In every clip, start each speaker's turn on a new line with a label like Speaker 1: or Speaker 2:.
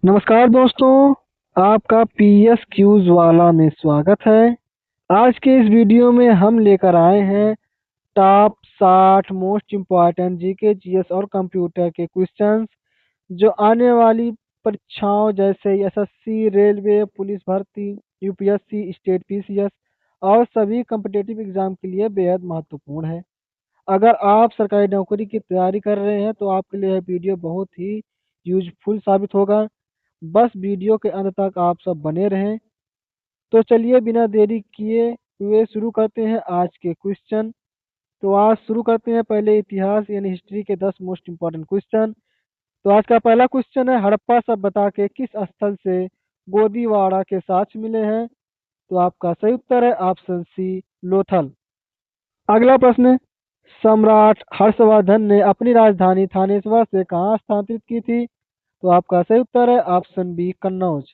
Speaker 1: नमस्कार दोस्तों, आपका पीएस क्यूज वाला में स्वागत है। आज के इस वीडियो में हम लेकर आए हैं top 60 most important GK GS और कंप्यूटर के क्वेश्चंस जो आने वाली परीक्षाओं जैसे एसएससी, रेलवे, पुलिस भर्ती, यूपीएससी, स्टेट पीसीएस और सभी कॉम्पिटिटिव एग्जाम के लिए बेहद महत्वपूर्ण है। अगर आप सरकारी नौकरी की तैयारी कर रहे हैं तो आपके लिए यह वीडियो बहुत ही यूजफुल साबित होगा। बस वीडियो के अंत तक आप सब बने रहें। तो चलिए बिना देरी किए हुए शुरू करते हैं आज के क्वेश्चन। तो आज शुरू करते हैं पहले इतिहास यानी हिस्ट्री के 10 मोस्ट इम्पोर्टेंट क्वेश्चन। तो आज का पहला क्वेश्चन है, हड़प्पा सभ्यता के किस स्थल से गोदीवाड़ा के साक्ष्य मिले हैं? तो आपका सही उत्तर है ऑप्शन सी, लोथल। अगला प्रश्न, सम्राट हर्षवर्धन ने अपनी राजधानी थानेश्वर से कहाँ स्थानांतरित की थी? तो आपका सही उत्तर है ऑप्शन बी, कन्नौज।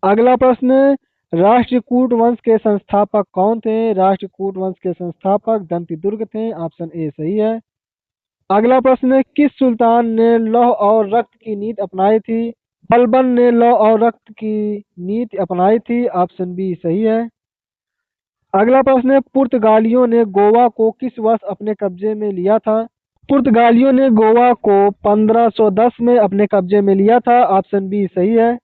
Speaker 1: अगला प्रश्न, राष्ट्रकूट वंश के संस्थापक कौन थे? राष्ट्रकूट वंश के संस्थापक दंतीदुर्ग थे। ऑप्शन ए सही है। अगला प्रश्न, किस सुल्तान ने लौह और रक्त की नीति अपनाई थी? बलबन ने लौह और रक्त की नीति अपनाई थी। ऑप्शन बी सही है। अगला प्रश्न, पुर्तगालियों ने गोवा को किस वर्ष अपने कब्जे में लिया था? पुर्तगालियों ने गोवा को 1510 में अपने कब्जे में लिया था। ऑप्शन बी सही है।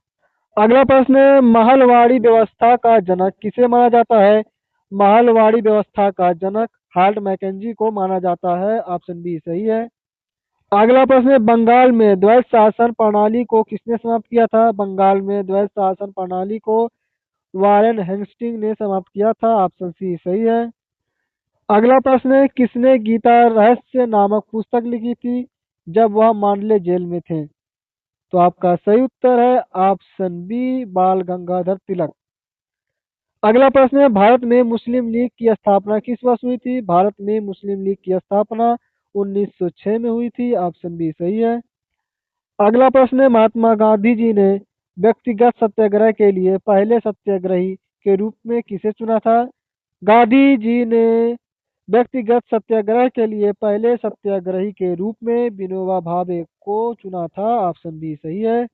Speaker 1: अगला प्रश्न है, महलवाड़ी व्यवस्था का जनक किसे माना जाता है? महलवाड़ी व्यवस्था का जनक हार्ट मैकेंजी को माना जाता है। ऑप्शन बी सही है। अगला प्रश्न है, बंगाल में द्वैत शासन प्रणाली को किसने समाप्त किया था? बंगाल में द्वैत शासन प्रणाली को वारेन हेस्टिंग ने समाप्त किया था। ऑप्शन सी सही है। अगला प्रश्न है, किसने गीता रहस्य नामक पुस्तक लिखी थी जब वह मांडले जेल में थे? तो आपका सही उत्तर है ऑप्शन बी, बाल गंगाधर तिलक। अगला प्रश्न है, भारत में मुस्लिम लीग की स्थापना किस वर्ष हुई थी? भारत में मुस्लिम लीग की स्थापना 1906 में हुई थी। ऑप्शन बी सही है। अगला प्रश्न है, महात्मा गांधी जी ने व्यक्तिगत सत्याग्रह के लिए पहले सत्याग्रही के रूप में किसे चुना था? गांधी जी ने व्यक्तिगत सत्याग्रह के लिए पहले सत्याग्रही के रूप में विनोबा भावे को चुना था। ऑप्शन बी सही है।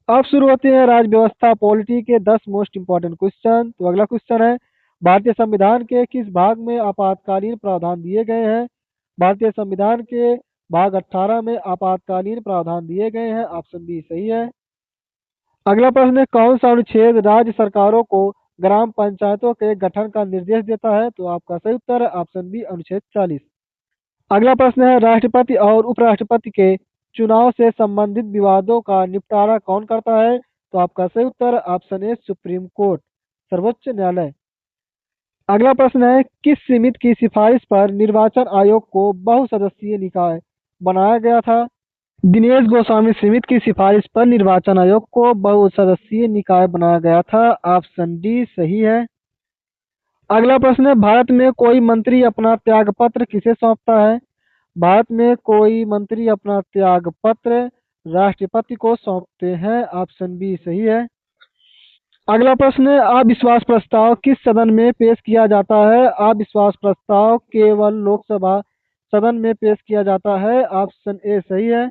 Speaker 1: अब शुरू होते हैं राज्य व्यवस्था पॉलिटी के 10 मोस्ट इंपॉर्टेंट क्वेश्चन। तो अगला क्वेश्चन है, भारतीय संविधान के किस भाग में आपातकालीन प्रावधान दिए गए हैं? भारतीय संविधान के भाग 18 में आपातकालीन प्रावधान दिए गए हैं। ऑप्शन बी सही है। अगला प्रश्न है, कौन सा अनुच्छेद राज्य सरकारों को ग्राम पंचायतों के गठन का निर्देश देता है? तो आपका सही उत्तर है ऑप्शन बी, अनुच्छेद 40। अगला प्रश्न है, राष्ट्रपति और उपराष्ट्रपति के चुनाव से संबंधित विवादों का निपटारा कौन करता है? तो आपका सही उत्तर ऑप्शन ए, सुप्रीम कोर्ट, सर्वोच्च न्यायालय। अगला प्रश्न है, किस समिति की सिफारिश पर निर्वाचन आयोग को बहुसदस्यीय निकाय बनाया गया था? दिनेश गोस्वामी समिति की सिफारिश पर निर्वाचन आयोग को बहुसदस्यीय निकाय बनाया गया था। ऑप्शन डी सही है। अगला प्रश्न है, भारत में कोई मंत्री अपना त्यागपत्र किसे सौंपता है? भारत में कोई मंत्री अपना त्याग पत्र राष्ट्रपति को सौंपते हैं। ऑप्शन बी सही है। अगला प्रश्न है, अविश्वास प्रस्ताव किस सदन में पेश किया जाता है? अविश्वास प्रस्ताव केवल लोकसभा सदन में पेश किया जाता है। ऑप्शन ए सही है।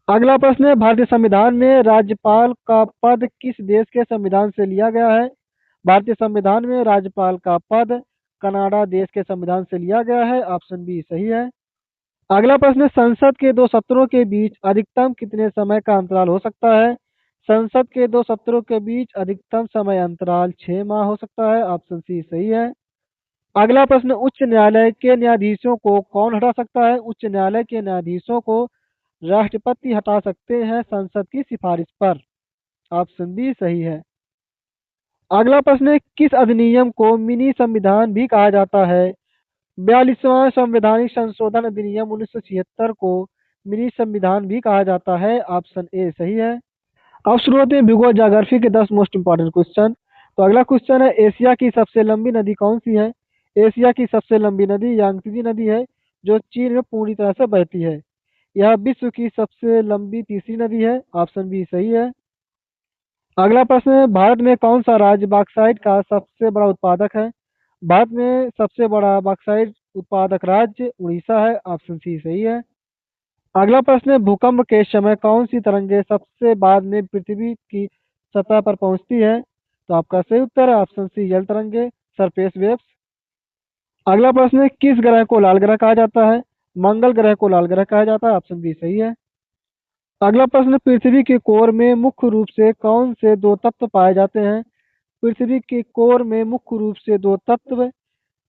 Speaker 1: अगला प्रश्न है, भारतीय संविधान में राज्यपाल का पद किस देश के संविधान से लिया गया है? भारतीय संविधान में राज्यपाल का पद कनाडा देश के संविधान से लिया गया है। ऑप्शन बी सही है। अगला प्रश्न है, संसद के दो सत्रों के बीच अधिकतम कितने समय का अंतराल हो सकता है? संसद के दो सत्रों के बीच अधिकतम समय अंतराल 6 माह हो सकता है। ऑप्शन सी सही है। अगला प्रश्न, उच्च न्यायालय के न्यायाधीशों को कौन हटा सकता है? उच्च न्यायालय के न्यायाधीशों को राष्ट्रपति हटा सकते हैं संसद की सिफारिश पर। ऑप्शन बी सही है। अगला प्रश्न है, किस अधिनियम को मिनी संविधान भी कहा जाता है? 42वां संवैधानिक संशोधन अधिनियम 1976 को मिनी संविधान भी कहा जाता है। ऑप्शन ए सही है। अब शुरू होते हैं भूगोल ज्योग्राफी के 10 मोस्ट इंपॉर्टेंट क्वेश्चन। तो अगला क्वेश्चन है, एशिया की सबसे लंबी नदी कौन सी है? एशिया की सबसे लंबी नदी यांगत्जे नदी है जो चीन में पूरी तरह से बहती है। यह विश्व की सबसे लंबी तीसरी नदी है। ऑप्शन बी सही है। अगला प्रश्न है, भारत में कौन सा राज्य बॉक्साइट का सबसे बड़ा उत्पादक है? भारत में सबसे बड़ा बॉक्साइट उत्पादक राज्य उड़ीसा है। ऑप्शन सी सही है। अगला प्रश्न है, भूकंप के समय कौन सी तरंगे सबसे बाद में पृथ्वी की सतह पर पहुंचती है? तो आपका सही उत्तर है ऑप्शन सी, जल तरंगे, सरफेस वेव्स। अगला प्रश्न है, किस ग्रह को लाल ग्रह कहा जाता है? मंगल ग्रह को लाल ग्रह कहा जाता है, ऑप्शन बी सही है। अगला प्रश्न, पृथ्वी के कोर में मुख्य रूप से कौन से दो तत्व पाए जाते हैं? पृथ्वी के कोर में मुख्य रूप से दो तत्व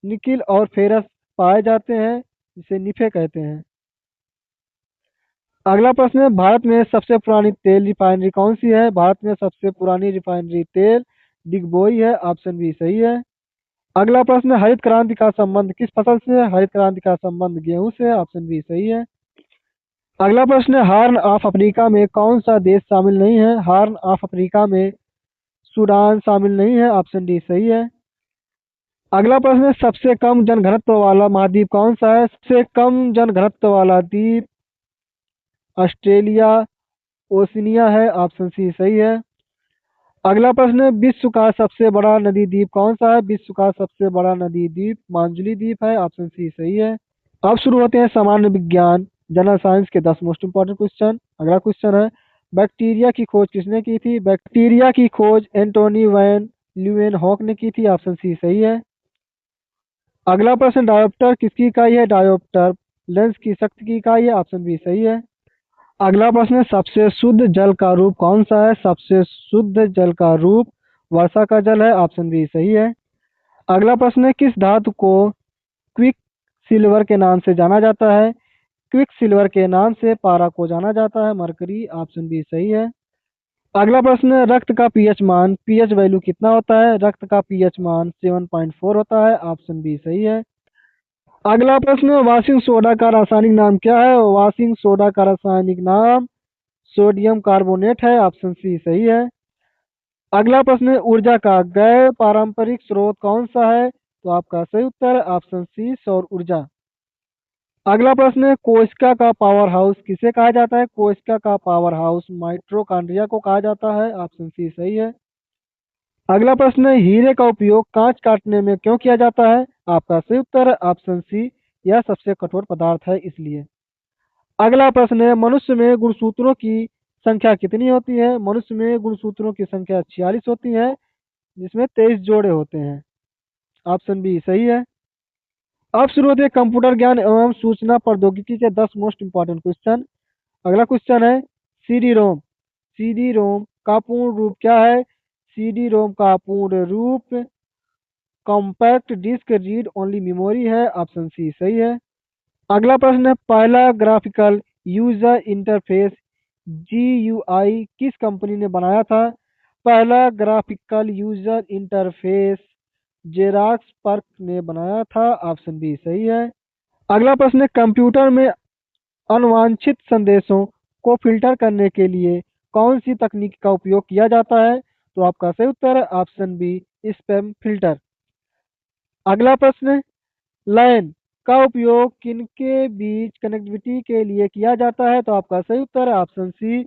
Speaker 1: निकिल और फेरस पाए जाते हैं, जिसे निफे कहते हैं। अगला प्रश्न है, भारत में सबसे पुरानी तेल रिफाइनरी कौन सी है? भारत में सबसे पुरानी रिफाइनरी तेल डिगबोई है, ऑप्शन बी सही है। अगला प्रश्न है, हरित क्रांति का संबंध किस फसल से है? हरित क्रांति का संबंध गेहूं से है, ऑप्शन बी सही है। अगला प्रश्न है, हार्न ऑफ अफ्रीका में कौन सा देश शामिल नहीं है? हार्न ऑफ अफ्रीका में सूडान शामिल नहीं है, ऑप्शन डी सही है। अगला प्रश्न है, सबसे कम जनघनत्व वाला महाद्वीप कौन सा है? सबसे कम जनघनत्व वाला द्वीप ऑस्ट्रेलिया ओशिनिया है, ऑप्शन सी सही है। अगला प्रश्न है, विश्व का सबसे बड़ा नदी द्वीप कौन सा है? विश्व का सबसे बड़ा नदी द्वीप मांजुली द्वीप है, ऑप्शन सी सही है। अब शुरू होते हैं सामान्य विज्ञान जनरल साइंस के 10 मोस्ट इंपॉर्टेंट क्वेश्चन। अगला क्वेश्चन है, बैक्टीरिया की खोज किसने की थी? बैक्टीरिया की खोज एंटोनी वैन ल्यूवेनहॉक ने की थी, ऑप्शन सी सही है। अगला प्रश्न, डायोप्टर किसकी इकाई है? डायोप्टर लेंस की शक्ति की इकाई है, ऑप्शन बी सही है। अगला प्रश्न है, सबसे शुद्ध जल का रूप कौन सा है? सबसे शुद्ध जल का रूप वर्षा का जल है, ऑप्शन बी सही है। अगला प्रश्न है, किस धातु को क्विक सिल्वर के नाम से जाना जाता है? क्विक सिल्वर के नाम से पारा को जाना जाता है, मरकरी, ऑप्शन बी सही है। अगला प्रश्न है, रक्त का पीएच मान, पीएच वैल्यू कितना होता है? रक्त का पीएच मान 7.4 होता है, ऑप्शन बी सही है। अगला प्रश्न है, वॉशिंग सोडा का रासायनिक नाम क्या है? वॉशिंग सोडा का रासायनिक नाम सोडियम कार्बोनेट है, ऑप्शन सी सही है। अगला प्रश्न है, ऊर्जा का गैर पारंपरिक स्रोत कौन सा है? तो आपका सही उत्तर है ऑप्शन सी, सौर ऊर्जा। अगला प्रश्न है, कोशिका का पावर हाउस किसे कहा जाता है? कोशिका का पावर हाउस माइटोकॉन्ड्रिया को कहा जाता है, ऑप्शन सी सही है। अगला प्रश्न है, हीरे का उपयोग कांच काटने में क्यों किया जाता है? आपका सही उत्तर है ऑप्शन सी, यह सबसे कठोर पदार्थ है इसलिए। अगला प्रश्न है, मनुष्य में गुणसूत्रों की संख्या कितनी होती है? मनुष्य में गुणसूत्रों की संख्या 46 होती है, जिसमें 23 जोड़े होते हैं, ऑप्शन बी सही है। अब शुरू होते हैं कंप्यूटर ज्ञान एवं सूचना प्रौद्योगिकी के 10 मोस्ट इंपॉर्टेंट क्वेश्चन। अगला क्वेश्चन है, सीडी रोम, सीडी रोम का पूर्ण रूप क्या है? सीडी रोम का पूर्ण रूप compact disk read only memory है, ऑप्शन सी सही है। अगला प्रश्न है, पहला ग्राफिकल यूजर इंटरफेस जीयूआई किस कंपनी ने बनाया था? पहला graphical user interface Xerox PARC ने बनाया था, ऑप्शन बी सही है। अगला प्रश्न है, कंप्यूटर में अनवांछित संदेशों को फिल्टर करने के लिए कौन सी तकनीक का उपयोग किया जाता है? तो आपका सही उत्तर है ऑप्शन बी, स्पैम फिल्टर। अगला प्रश्न, लैन का उपयोग किनके बीच कनेक्टिविटी के लिए किया जाता है? तो आपका सही उत्तर है ऑप्शन सी,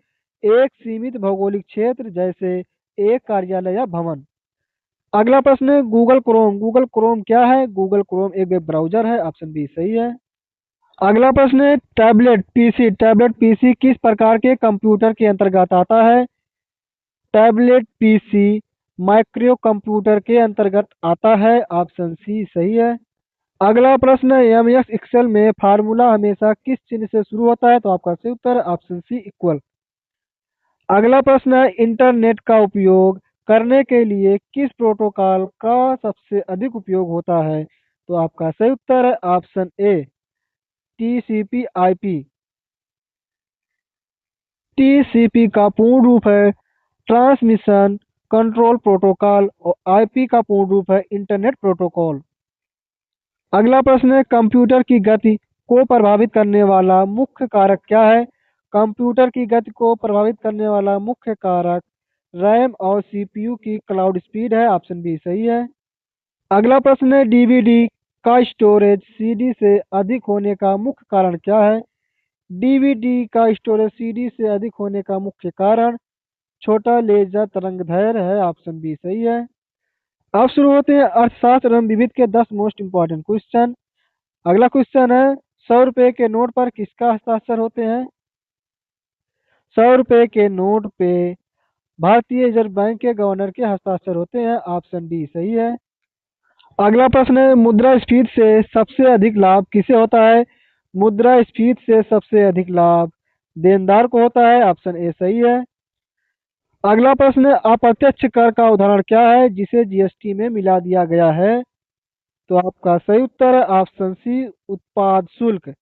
Speaker 1: एक सीमित भौगोलिक क्षेत्र जैसे एक कार्यालय या भवन। अगला प्रश्न है, गूगल क्रोम, गूगल क्रोम क्या है? गूगल क्रोम एक वेब ब्राउजर है, ऑप्शन बी सही है। अगला प्रश्न है, टैबलेट पीसी, टैबलेट पीसी किस प्रकार के कंप्यूटर के अंतर्गत आता है? टैबलेट पीसी माइक्रो कंप्यूटर के अंतर्गत आता है, ऑप्शन सी सही है। अगला प्रश्न है, एमएस एक्सेल में फार्मूला हमेशा किस चिन्ह से शुरू होता है? तो आपका सही उत्तर है ऑप्शन सी, इक्वल। अगला प्रश्न है, इंटरनेट का उपयोग करने के लिए किस प्रोटोकॉल का सबसे अधिक उपयोग होता है? तो आपका सही उत्तर है option A, TCP IP. TCP का पूर्ण रूप है ट्रांसमिशन कंट्रोल प्रोटोकॉल और आईपी का पूर्ण रूप है इंटरनेट प्रोटोकॉल। अगला प्रश्न है, कंप्यूटर की गति को प्रभावित करने वाला मुख्य कारक क्या है? कंप्यूटर की गति को प्रभावित करने वाला मुख्य कारक रैम और सीपीयू की क्लाउड स्पीड है, ऑप्शन बी सही है। अगला प्रश्न है, डीवीडी का स्टोरेज सीडी से अधिक होने का मुख्य कारण क्या है? डीवीडी का स्टोरेज सीडी से अधिक होने का मुख्य कारण छोटा लेजर तरंगदैर्घ्य है, ऑप्शन बी सही है। अब शुरू होते हैं अर्थशास्त्र एवं विविध के 10 मोस्ट इंपॉर्टेंट क्वेश्चन। अगला क्वेश्चन है, 100 रुपए के नोट पर किसका हस्ताक्षर होते हैं? 100 रुपए के नोट पे भारतीय रिजर्व बैंक के गवर्नर के हस्ताक्षर होते हैं। ऑप्शन डी सही है। अगला प्रश्न है, मुद्रास्फीति से सबसे अधिक लाभ किसे होता है? मुद्रास्फीति से सबसे अधिक लाभ देनदार को होता है। ऑप्शन ए सही है। अगला प्रश्न है, अप्रत्यक्ष कर का उदाहरण क्या है जिसे जीएसटी में मिला दिया गया है? तो आपका सही उत्तर है ऑप्शन सी, उत्पाद शुल्क।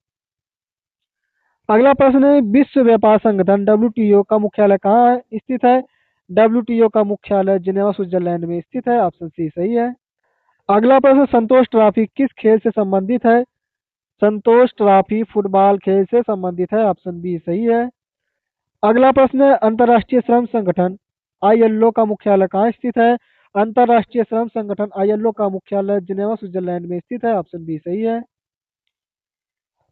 Speaker 1: अगला प्रश्न है, विश्व व्यापार संगठन डब्ल्यूटीओ का मुख्यालय कहाँ स्थित है? डब्ल्यूटीओ का मुख्यालय जिनेवा स्विट्जरलैंड में स्थित है। ऑप्शन सी सही है। अगला प्रश्न, संतोष ट्रॉफी किस खेल से संबंधित है? संतोष ट्रॉफी फुटबॉल खेल से संबंधित है। ऑप्शन बी सही है। अगला प्रश्न है, अंतर्राष्ट्रीय श्रम संगठन आईएलओ का मुख्यालय कहाँ स्थित है? अंतर्राष्ट्रीय श्रम संगठन आईएलओ का मुख्यालय जिनेवा स्विट्जरलैंड में स्थित है। ऑप्शन बी सही है।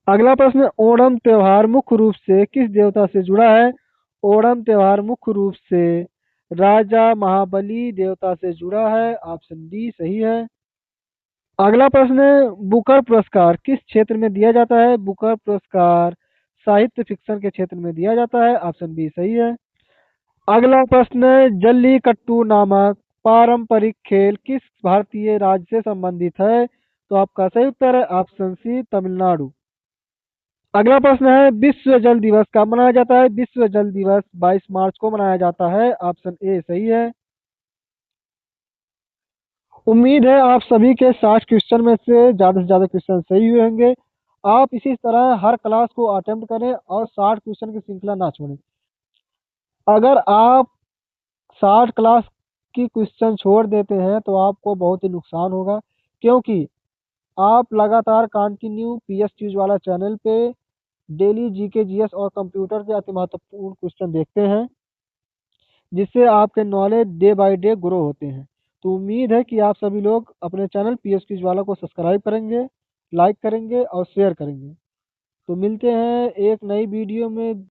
Speaker 1: अगला प्रश्न, ओणम त्योहार मुख्य रूप से किस देवता से जुड़ा है? ओणम त्योहार मुख्य रूप से राजा महाबली देवता से जुड़ा है। ऑप्शन डी सही है। अगला प्रश्न है, बुकर पुरस्कार किस क्षेत्र में दिया जाता है? बुकर पुरस्कार साहित्य फिक्शन के क्षेत्र में दिया जाता है। ऑप्शन बी सही है। अगला प्रश्न है, जल्लीकट्टू नामक पारंपरिक खेल किस भारतीय राज्य से संबंधित है? तो आपका सही उत्तर है ऑप्शन सी, तमिलनाडु। अगला प्रश्न है, विश्व जल दिवस कब मनाया जाता है? विश्व जल दिवस 22 मार्च को मनाया जाता है। ऑप्शन ए सही है। उम्मीद है आप सभी के 60 क्वेश्चन में से ज्यादा क्वेश्चन सही हुए होंगे। आप इसी तरह हर क्लास को अटेम्प्ट करें और 60 क्वेश्चन की श्रृंखला ना छोड़ें। अगर आप 60 क्लास की क्वेश्चन छोड़ देते हैं तो आपको बहुत ही नुकसान होगा, क्योंकि आप लगातार कंटिन्यू पीएस क्यूज वाला चैनल पे डेली जीके जीएस और कंप्यूटर के अति महत्वपूर्ण क्वेश्चन देखते हैं, जिससे आपके knowledge day by day grow होते हैं। तो उम्मीद है कि आप सभी लोग अपने चैनल पीएस क्यूज वाला को सब्सक्राइब करेंगे, लाइक करेंगे और शेयर करेंगे। तो मिलते हैं एक नई वीडियो में।